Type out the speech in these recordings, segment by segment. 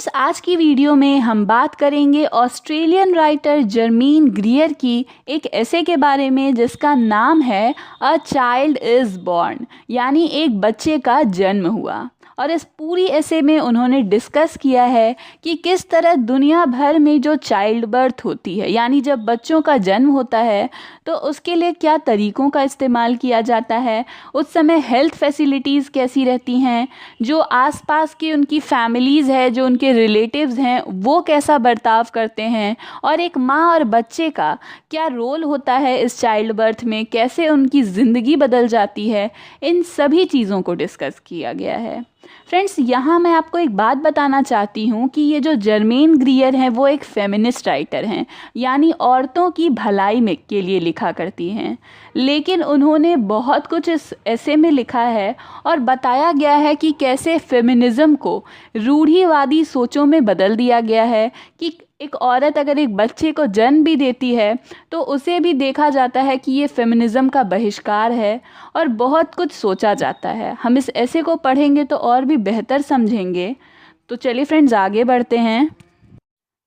Friends, आज की video में हम बात करेंगे ऑस्ट्रेलियन राइटर जर्मीन ग्रीयर की एक ऐसे के बारे में जिसका नाम है अ चाइल्ड इज़ बॉर्न, यानी एक बच्चे का जन्म हुआ। और इस पूरी ऐसे में उन्होंने डिस्कस किया है कि किस तरह दुनिया भर में जो चाइल्ड बर्थ होती है, यानी जब बच्चों का जन्म होता है तो उसके लिए क्या तरीक़ों का इस्तेमाल किया जाता है, उस समय हेल्थ फैसिलिटीज़ कैसी रहती हैं, जो आसपास की उनकी फैमिलीज़ है, जो उनके रिलेटिव्स हैं, वो कैसा बर्ताव करते हैं, और एक माँ और बच्चे का क्या रोल होता है इस चाइल्ड बर्थ में, कैसे उनकी ज़िंदगी बदल जाती है, इन सभी चीज़ों को डिस्कस किया गया है। फ्रेंड्स, यहाँ मैं आपको एक बात बताना चाहती हूँ कि ये जो जर्मीन ग्रीयर हैं वो एक फेमिनिस्ट राइटर हैं, यानी औरतों की भलाई में के लिए लिखा करती हैं। लेकिन उन्होंने बहुत कुछ इस ऐसे में लिखा है और बताया गया है कि कैसे फेमिनिज़्म को रूढ़िवादी सोचों में बदल दिया गया है कि एक औरत अगर एक बच्चे को जन्म भी देती है तो उसे भी देखा जाता है कि ये फेमिनिज़्म का बहिष्कार है, और बहुत कुछ सोचा जाता है। हम इस ऐसे को पढ़ेंगे तो और भी बेहतर समझेंगे। तो चलिए फ्रेंड्स, आगे बढ़ते हैं।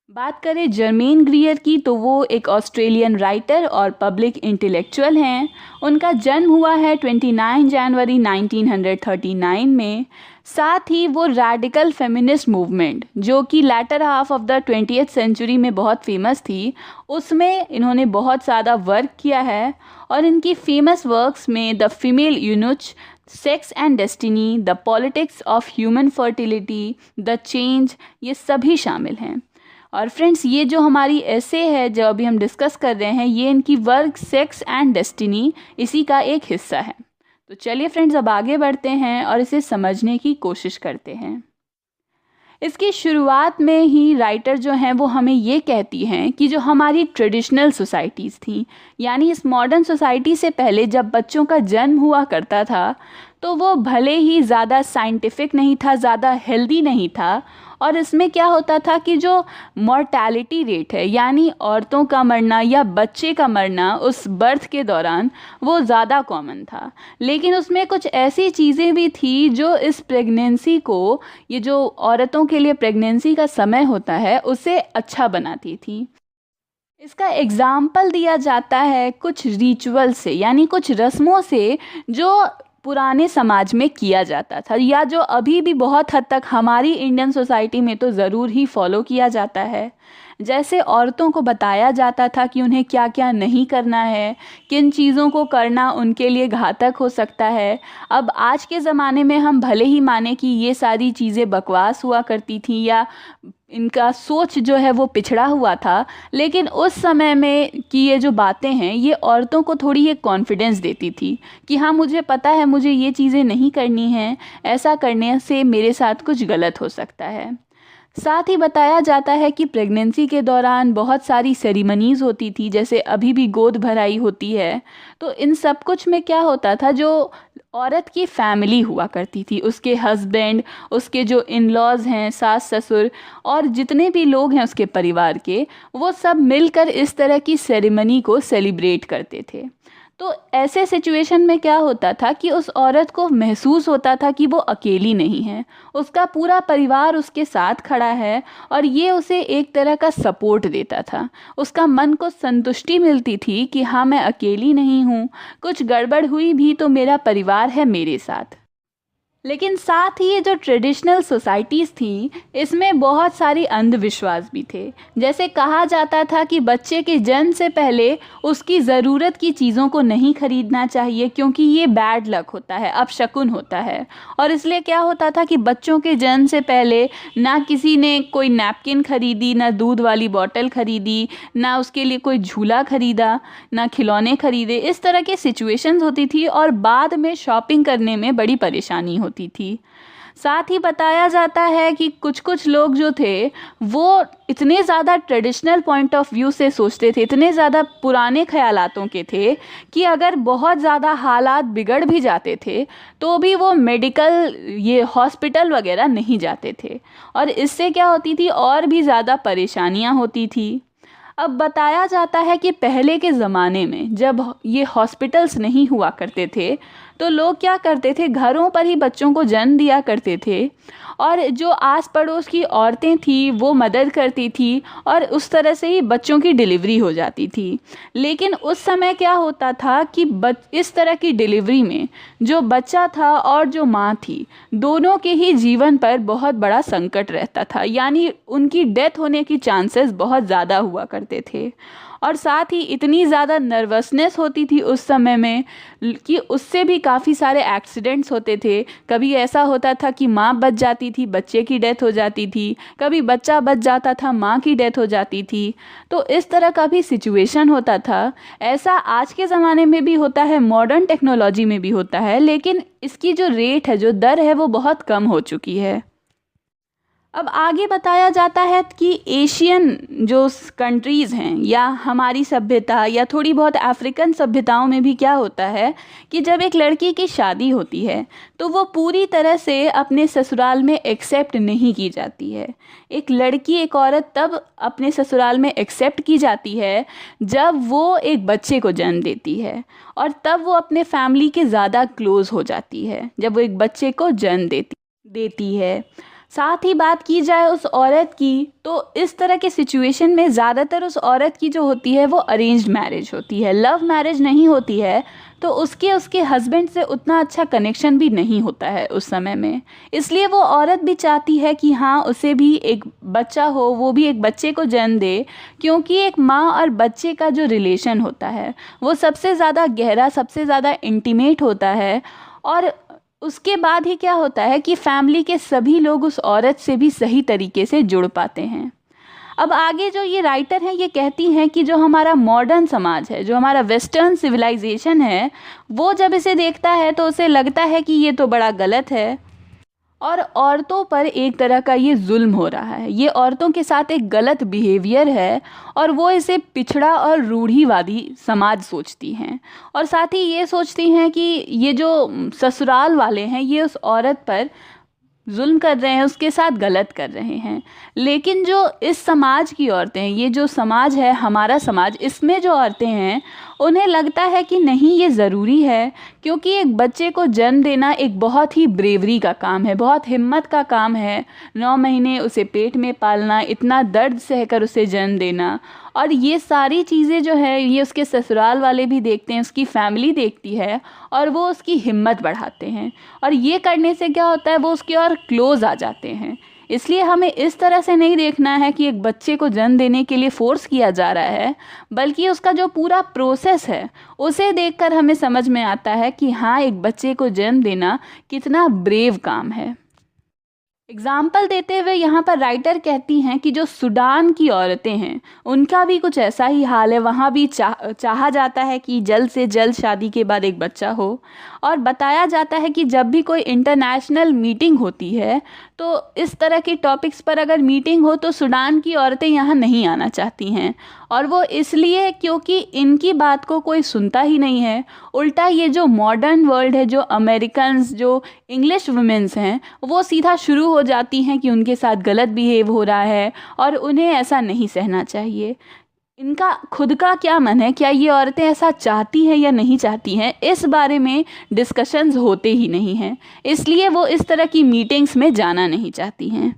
बात करें जर्मीन ग्रीयर की तो वो एक ऑस्ट्रेलियन राइटर और पब्लिक इंटेलेक्चुअल हैं। उनका जन्म हुआ है 29 जनवरी 1939 में। साथ ही वो रैडिकल फेमिनिस्ट मूवमेंट, जो कि latter half of the 20th century में बहुत फेमस थी, उसमें इन्होंने बहुत ज़्यादा वर्क किया है। और इनकी फेमस वर्क्स में the female eunuch, sex and destiny, the politics of human fertility, the change, ये सभी शामिल हैं। और फ्रेंड्स, ये जो हमारी ऐसे है जो अभी हम डिस्कस कर रहे हैं, ये इनकी वर्क सेक्स एंड डेस्टिनी इसी का एक हिस्सा है। तो चलिए फ्रेंड्स, अब आगे बढ़ते हैं और इसे समझने की कोशिश करते हैं। इसकी शुरुआत में ही राइटर जो हैं वो हमें ये कहती हैं कि जो हमारी ट्रेडिशनल सोसाइटीज़ थी, यानी इस मॉडर्न सोसाइटी से पहले जब बच्चों का जन्म हुआ करता था तो वो भले ही ज़्यादा साइंटिफिक नहीं था, ज़्यादा हेल्दी नहीं था। और इसमें क्या होता था कि जो मॉर्टैलिटी रेट है, यानी औरतों का मरना या बच्चे का मरना उस बर्थ के दौरान, वो ज़्यादा कॉमन था। लेकिन उसमें कुछ ऐसी चीज़ें भी थी जो इस प्रेगनेंसी को, ये जो औरतों के लिए प्रेगनेंसी का समय होता है, उसे अच्छा बनाती थी। इसका एग्ज़ाम्पल दिया जाता है कुछ रिचुअल से, यानी कुछ रस्मों से जो पुराने समाज में किया जाता था, या जो अभी भी बहुत हद तक हमारी इंडियन सोसाइटी में तो ज़रूर ही फॉलो किया जाता है। जैसे औरतों को बताया जाता था कि उन्हें क्या क्या नहीं करना है, किन चीज़ों को करना उनके लिए घातक हो सकता है। अब आज के ज़माने में हम भले ही माने कि ये सारी चीज़ें बकवास हुआ करती थी या इनका सोच जो है वो पिछड़ा हुआ था, लेकिन उस समय में कि ये जो बातें हैं ये औरतों को थोड़ी एक कॉन्फिडेंस देती थी कि हाँ, मुझे पता है मुझे ये चीज़ें नहीं करनी हैं, ऐसा करने से मेरे साथ कुछ गलत हो सकता है। साथ ही बताया जाता है कि प्रेगनेंसी के दौरान बहुत सारी सेरेमनीज़ होती थी, जैसे अभी भी गोद भराई होती है। तो इन सब कुछ में क्या होता था, जो औरत की फैमिली हुआ करती थी, उसके हस्बैंड, उसके जो इन लॉज़ हैं, सास ससुर और जितने भी लोग हैं उसके परिवार के, वो सब मिलकर इस तरह की सेरेमनी को सेलिब्रेट करते थे। तो ऐसे सिचुएशन में क्या होता था कि उस औरत को महसूस होता था कि वो अकेली नहीं है, उसका पूरा परिवार उसके साथ खड़ा है और ये उसे एक तरह का सपोर्ट देता था। उसका मन को संतुष्टि मिलती थी कि हाँ, मैं अकेली नहीं हूँ, कुछ गड़बड़ हुई भी तो मेरा परिवार है मेरे साथ। लेकिन साथ ही ये जो ट्रेडिशनल सोसाइटीज़ थी, इसमें बहुत सारी अंधविश्वास भी थे। जैसे कहा जाता था कि बच्चे के जन्म से पहले उसकी ज़रूरत की चीज़ों को नहीं खरीदना चाहिए, क्योंकि ये बैड लक होता है, अपशकुन होता है। और इसलिए क्या होता था कि बच्चों के जन्म से पहले ना किसी ने कोई नैपकिन खरीदी, ना दूध वाली बॉटल खरीदी, ना उसके लिए कोई झूला खरीदा, ना खिलौने खरीदे। इस तरह की सिचुएशंस होती थी और बाद में शॉपिंग करने में बड़ी परेशानी होती थी। साथ ही बताया जाता है कि कुछ कुछ लोग जो थे वो इतने ज़्यादा ट्रेडिशनल पॉइंट ऑफ व्यू से सोचते थे, इतने ज़्यादा पुराने ख्यालातों के थे कि अगर बहुत ज़्यादा हालात बिगड़ भी जाते थे तो भी वो मेडिकल, ये हॉस्पिटल वगैरह नहीं जाते थे, और इससे क्या होती थी, और भी ज़्यादा परेशानियां होती थी। अब बताया जाता है कि पहले के ज़माने में जब ये हॉस्पिटल्स नहीं हुआ करते थे तो लोग क्या करते थे, घरों पर ही बच्चों को जन्म दिया करते थे और जो आस पड़ोस की औरतें थी वो मदद करती थी और उस तरह से ही बच्चों की डिलीवरी हो जाती थी। लेकिन उस समय क्या होता था कि इस तरह की डिलीवरी में जो बच्चा था और जो माँ थी, दोनों के ही जीवन पर बहुत बड़ा संकट रहता था, यानी उनकी डेथ होने की चांसेस बहुत ज़्यादा हुआ करते थे। और साथ ही इतनी ज़्यादा नर्वसनेस होती थी उस समय में कि उससे भी काफ़ी सारे एक्सीडेंट्स होते थे। कभी ऐसा होता था कि माँ बच जाती थी, बच्चे की डेथ हो जाती थी, कभी बच्चा बच जाता था, माँ की डेथ हो जाती थी। तो इस तरह का भी सिचुएशन होता था। ऐसा आज के ज़माने में भी होता है, मॉडर्न टेक्नोलॉजी में भी होता है, लेकिन इसकी जो रेट है, जो दर है, वो बहुत कम हो चुकी है। अब आगे बताया जाता है कि एशियन जो कंट्रीज़ हैं या हमारी सभ्यता या थोड़ी बहुत अफ्रीकन सभ्यताओं में भी क्या होता है कि जब एक लड़की की शादी होती है तो वो पूरी तरह से अपने ससुराल में एक्सेप्ट नहीं की जाती है। एक लड़की, एक औरत तब अपने ससुराल में एक्सेप्ट की जाती है जब वो एक बच्चे को जन्म देती है और तब वो अपने फैमिली के ज़्यादा क्लोज़ हो जाती है जब वो एक बच्चे को जन्म देती है। साथ ही बात की जाए उस औरत की, तो इस तरह के सिचुएशन में ज़्यादातर उस औरत की जो होती है वो अरेंज्ड मैरिज होती है, लव मैरिज नहीं होती है। तो उसके हस्बैंड से उतना अच्छा कनेक्शन भी नहीं होता है उस समय में। इसलिए वो औरत भी चाहती है कि हाँ, उसे भी एक बच्चा हो, वो भी एक बच्चे को जन्म दे, क्योंकि एक माँ और बच्चे का जो रिलेशन होता है वो सबसे ज़्यादा गहरा, सबसे ज़्यादा इंटीमेट होता है। और उसके बाद ही क्या होता है कि फैमिली के सभी लोग उस औरत से भी सही तरीके से जुड़ पाते हैं। अब आगे जो ये राइटर हैं ये कहती हैं कि जो हमारा मॉडर्न समाज है, जो हमारा वेस्टर्न सिविलाइजेशन है, वो जब इसे देखता है तो उसे लगता है कि ये तो बड़ा गलत है और औरतों पर एक तरह का ये जुल्म हो रहा है, ये औरतों के साथ एक गलत बिहेवियर है और वो इसे पिछड़ा और रूढ़िवादी समाज सोचती हैं। और साथ ही ये सोचती हैं कि ये जो ससुराल वाले हैं ये उस औरत पर जुल्म कर रहे हैं, उसके साथ गलत कर रहे हैं। लेकिन जो इस समाज की औरतें हैं, ये जो समाज है हमारा समाज, इसमें जो औरतें हैं उन्हें लगता है कि नहीं, ये ज़रूरी है, क्योंकि एक बच्चे को जन्म देना एक बहुत ही ब्रेवरी का काम है, बहुत हिम्मत का काम है। 9 महीने उसे पेट में पालना, इतना दर्द सहकर उसे जन्म देना, और ये सारी चीज़ें जो है ये उसके ससुराल वाले भी देखते हैं, उसकी फैमिली देखती है और वो उसकी हिम्मत बढ़ाते हैं। और ये करने से क्या होता है, वो उसके और क्लोज़ आ जाते हैं। इसलिए हमें इस तरह से नहीं देखना है कि एक बच्चे को जन्म देने के लिए फ़ोर्स किया जा रहा है, बल्कि उसका जो पूरा प्रोसेस है उसे देखकर हमें समझ में आता है कि हाँ, एक बच्चे को जन्म देना कितना ब्रेव काम है। एग्जाम्पल देते हुए यहाँ पर राइटर कहती हैं कि जो सूडान की औरतें हैं उनका भी कुछ ऐसा ही हाल है। वहाँ भी चाहा जाता है कि जल्द से जल्द शादी के बाद एक बच्चा हो, और बताया जाता है कि जब भी कोई इंटरनेशनल मीटिंग होती है तो इस तरह के टॉपिक्स पर अगर मीटिंग हो तो सूडान की औरतें यहाँ नहीं आना चाहती हैं। और वो इसलिए क्योंकि इनकी बात को कोई सुनता ही नहीं है। उल्टा ये जो मॉडर्न वर्ल्ड है, जो अमेरिकन्स, जो इंग्लिश वुमेन्स हैं, वो सीधा शुरू हो जाती हैं कि उनके साथ गलत बिहेव हो रहा है और उन्हें ऐसा नहीं सहना चाहिए। इनका खुद का क्या मन है, क्या ये औरतें ऐसा चाहती हैं या नहीं चाहती हैं, इस बारे में डिस्कशंस होते ही नहीं हैं। इसलिए वो इस तरह की मीटिंग्स में जाना नहीं चाहती हैं।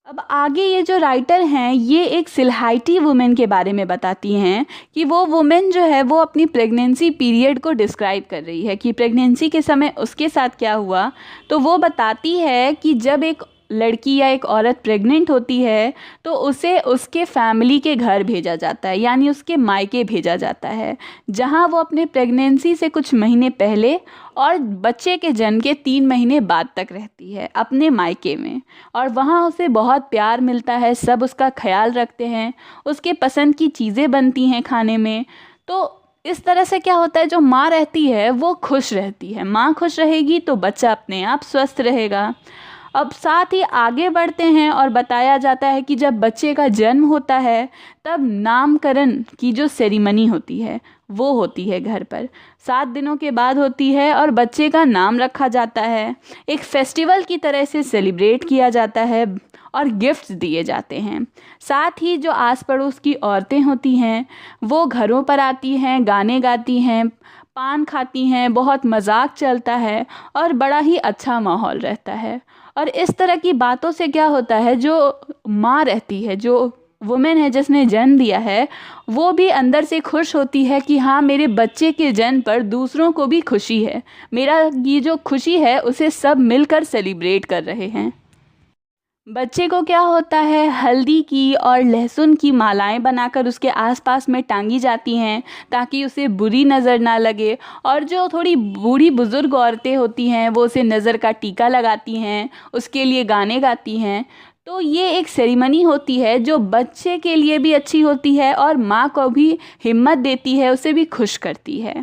अब आगे ये जो राइटर हैं ये एक सिलहाइटी वुमेन के बारे में बताती हैं कि वो वुमेन जो है वो अपनी प्रेगनेंसी पीरियड को डिस्क्राइब कर रही है कि प्रेगनेंसी के समय उसके साथ क्या हुआ। तो वो बताती है कि जब एक लड़की या एक औरत प्रेग्नेंट होती है तो उसे उसके फैमिली के घर भेजा जाता है, यानी उसके मायके भेजा जाता है, जहां वो अपने प्रेगनेंसी से कुछ महीने पहले और बच्चे के जन्म के 3 महीने बाद तक रहती है अपने मायके में। और वहाँ उसे बहुत प्यार मिलता है, सब उसका ख्याल रखते हैं, उसके पसंद की चीज़ें बनती हैं खाने में। तो इस तरह से क्या होता है, जो माँ रहती है वो खुश रहती है। माँ खुश रहेगी तो बच्चा अपने आप स्वस्थ रहेगा। अब साथ ही आगे बढ़ते हैं और बताया जाता है कि जब बच्चे का जन्म होता है तब नामकरण की जो सेरेमनी होती है वो होती है घर पर, 7 दिनों के बाद होती है और बच्चे का नाम रखा जाता है। एक फेस्टिवल की तरह से सेलिब्रेट किया जाता है और गिफ्ट्स दिए जाते हैं। साथ ही जो आस पड़ोस की औरतें होती हैं वो घरों पर आती हैं, गाने गाती हैं, पान खाती हैं, बहुत मजाक चलता है और बड़ा ही अच्छा माहौल रहता है। और इस तरह की बातों से क्या होता है, जो माँ रहती है, जो वुमेन है जिसने जन्म दिया है, वो भी अंदर से खुश होती है कि हाँ, मेरे बच्चे के जन्म पर दूसरों को भी खुशी है, मेरा ये जो खुशी है उसे सब मिलकर सेलिब्रेट कर रहे हैं। बच्चे को क्या होता है, हल्दी की और लहसुन की मालाएं बनाकर उसके आसपास में टांगी जाती हैं ताकि उसे बुरी नज़र ना लगे। और जो थोड़ी बूढ़ी बुज़ुर्ग औरतें होती हैं वो उसे नज़र का टीका लगाती हैं, उसके लिए गाने गाती हैं। तो ये एक सेरेमनी होती है जो बच्चे के लिए भी अच्छी होती है और माँ को भी हिम्मत देती है, उसे भी खुश करती है।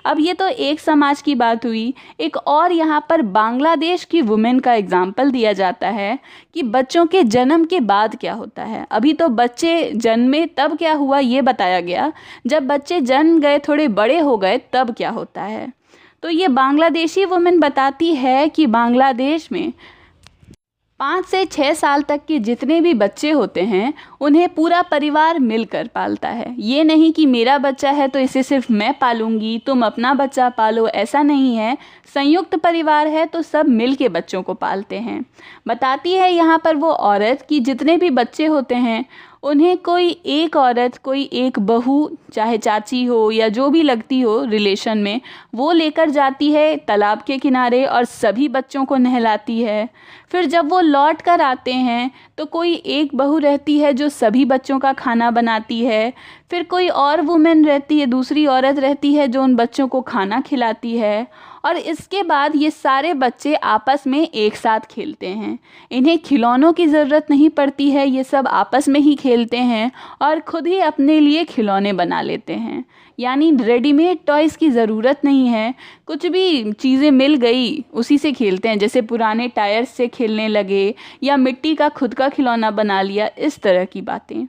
अब ये तो एक समाज की बात हुई। एक और यहाँ पर बांग्लादेश की वुमेन का एग्जाम्पल दिया जाता है कि बच्चों के जन्म के बाद क्या होता है। अभी तो बच्चे जन्मे तब क्या हुआ ये बताया गया, जब बच्चे जन्म गए, थोड़े बड़े हो गए, तब क्या होता है। तो ये बांग्लादेशी वुमेन बताती है कि बांग्लादेश में 5 से 6 साल तक के जितने भी बच्चे होते हैं उन्हें पूरा परिवार मिलकर पालता है। ये नहीं कि मेरा बच्चा है तो इसे सिर्फ मैं पालूंगी, तुम अपना बच्चा पालो, ऐसा नहीं है। संयुक्त परिवार है तो सब मिल के बच्चों को पालते हैं। बताती है यहाँ पर वो औरत कि जितने भी बच्चे होते हैं उन्हें कोई एक औरत, कोई एक बहू, चाहे चाची हो या जो भी लगती हो रिलेशन में, वो लेकर जाती है तालाब के किनारे और सभी बच्चों को नहलाती है। फिर जब वो लौट कर आते हैं तो कोई एक बहू रहती है जो सभी बच्चों का खाना बनाती है। फिर कोई और वुमेन रहती है, दूसरी औरत रहती है जो उन बच्चों को खाना खिलाती है। और इसके बाद ये सारे बच्चे आपस में एक साथ खेलते हैं। इन्हें खिलौनों की ज़रूरत नहीं पड़ती है, ये सब आपस में ही खेलते हैं और खुद ही अपने लिए खिलौने बना लेते हैं। यानी रेडीमेड टॉयज़ की ज़रूरत नहीं है, कुछ भी चीज़ें मिल गई उसी से खेलते हैं। जैसे पुराने टायर्स से खेलने लगे या मिट्टी का खुद का खिलौना बना लिया, इस तरह की बातें।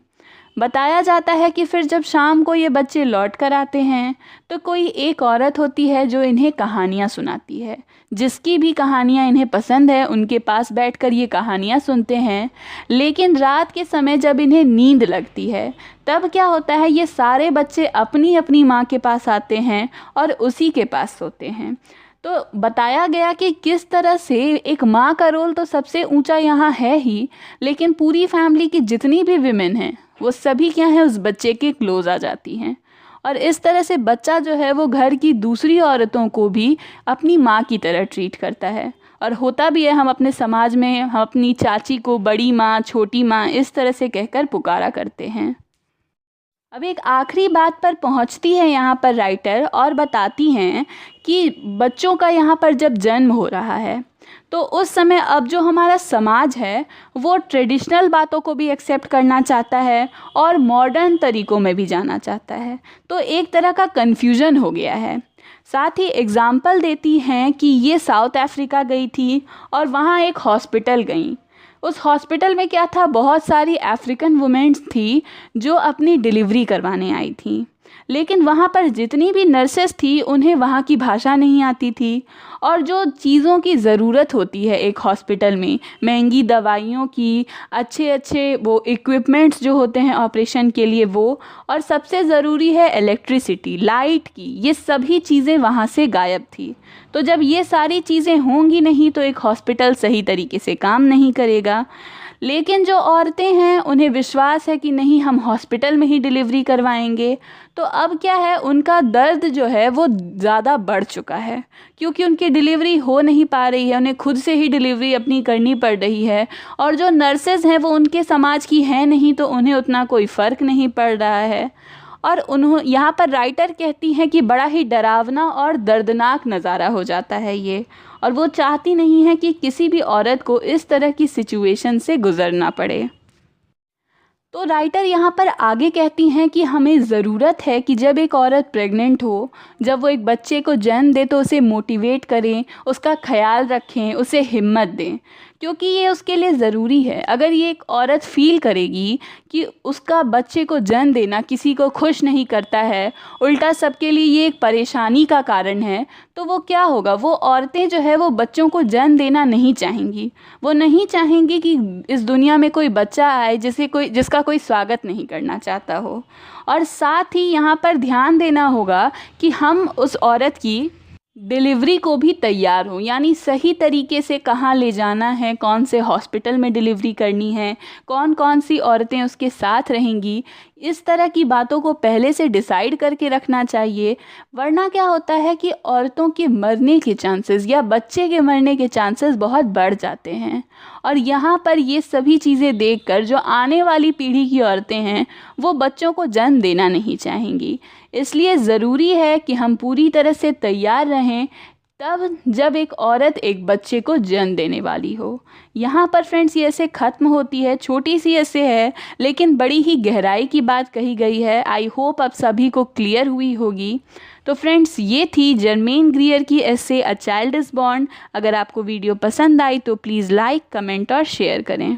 बताया जाता है कि फिर जब शाम को ये बच्चे लौट कर आते हैं तो कोई एक औरत होती है जो इन्हें कहानियाँ सुनाती है। जिसकी भी कहानियाँ इन्हें पसंद है उनके पास बैठकर ये कहानियाँ सुनते हैं। लेकिन रात के समय जब इन्हें नींद लगती है तब क्या होता है, ये सारे बच्चे अपनी अपनी माँ के पास आते हैं और उसी के पास सोते हैं। तो बताया गया कि किस तरह से एक माँ का रोल तो सबसे ऊंचा यहाँ है ही, लेकिन पूरी फैमिली की जितनी भी विमेन हैं वो सभी क्या है, उस बच्चे के क्लोज आ जाती हैं। और इस तरह से बच्चा जो है वो घर की दूसरी औरतों को भी अपनी माँ की तरह ट्रीट करता है। और होता भी है, हम अपने समाज में हम अपनी चाची को बड़ी माँ, छोटी माँ इस तरह से कहकर पुकारा करते हैं। अब एक आखिरी बात पर पहुंचती है यहाँ पर राइटर और बताती हैं कि बच्चों का यहाँ पर जब जन्म हो रहा है तो उस समय अब जो हमारा समाज है वो ट्रेडिशनल बातों को भी एक्सेप्ट करना चाहता है और मॉडर्न तरीक़ों में भी जाना चाहता है। तो एक तरह का कन्फ्यूज़न हो गया है। साथ ही एग्ज़ाम्पल देती हैं कि ये साउथ अफ्रीका गई थी और वहाँ एक हॉस्पिटल गई। उस हॉस्पिटल में क्या था, बहुत सारी अफ्रीकन वुमेन्स थी जो अपनी डिलीवरी करवाने आई थी। लेकिन वहाँ पर जितनी भी नर्सेस थी उन्हें वहाँ की भाषा नहीं आती थी। और जो चीज़ों की ज़रूरत होती है एक हॉस्पिटल में, महंगी दवाइयों की, अच्छे अच्छे वो इक्विपमेंट्स जो होते हैं ऑपरेशन के लिए वो, और सबसे ज़रूरी है इलेक्ट्रिसिटी, लाइट की, ये सभी चीज़ें वहाँ से गायब थी। तो जब ये सारी चीज़ें होंगी नहीं तो एक हॉस्पिटल सही तरीके से काम नहीं करेगा। लेकिन जो औरतें हैं उन्हें विश्वास है कि नहीं, हम हॉस्पिटल में ही डिलीवरी करवाएंगे। तो अब क्या है, उनका दर्द जो है वो ज़्यादा बढ़ चुका है क्योंकि उनकी डिलीवरी हो नहीं पा रही है, उन्हें खुद से ही डिलीवरी अपनी करनी पड़ रही है। और जो नर्सेज हैं वो उनके समाज की हैं नहीं तो उन्हें उतना कोई फ़र्क नहीं पड़ रहा है। और यहाँ पर राइटर कहती हैं कि बड़ा ही डरावना और दर्दनाक नज़ारा हो जाता है ये, और वो चाहती नहीं है कि किसी भी औरत को इस तरह की सिचुएशन से गुज़रना पड़े। तो राइटर यहाँ पर आगे कहती हैं कि हमें ज़रूरत है कि जब एक औरत प्रेग्नेंट हो, जब वो एक बच्चे को जन्म दे तो उसे मोटिवेट करें, उसका ख्याल रखें, उसे हिम्मत दें। क्योंकि ये उसके लिए ज़रूरी है। अगर ये एक औरत फील करेगी कि उसका बच्चे को जन्म देना किसी को खुश नहीं करता है, उल्टा सबके लिए ये एक परेशानी का कारण है, तो वो क्या होगा, वो औरतें जो है वो बच्चों को जन्म देना नहीं चाहेंगी। वो नहीं चाहेंगी कि इस दुनिया में कोई बच्चा आए जिसका कोई स्वागत नहीं करना चाहता हो। और साथ ही यहाँ पर ध्यान देना होगा कि हम उस औरत की डिलीवरी को भी तैयार हो, यानी सही तरीके से कहाँ ले जाना है, कौन से हॉस्पिटल में डिलीवरी करनी है, कौन कौन सी औरतें उसके साथ रहेंगी, इस तरह की बातों को पहले से डिसाइड करके रखना चाहिए। वरना क्या होता है कि औरतों के मरने के चांसेस या बच्चे के मरने के चांसेस बहुत बढ़ जाते हैं। और यहाँ पर ये सभी चीज़ें देखकर जो आने वाली पीढ़ी की औरतें हैं वो बच्चों को जन्म देना नहीं चाहेंगी। इसलिए ज़रूरी है कि हम पूरी तरह से तैयार रहें तब जब एक औरत एक बच्चे को जन्म देने वाली हो। यहाँ पर फ्रेंड्स ये ऐसे ख़त्म होती है, छोटी सी ऐसे है लेकिन बड़ी ही गहराई की बात कही गई है। आई होप अब सभी को क्लियर हुई होगी। तो फ्रेंड्स ये थी जर्मेन ग्रीयर की ऐसे अ चाइल्ड इज़ बॉर्न। अगर आपको वीडियो पसंद आई तो प्लीज़ लाइक, कमेंट और शेयर करें।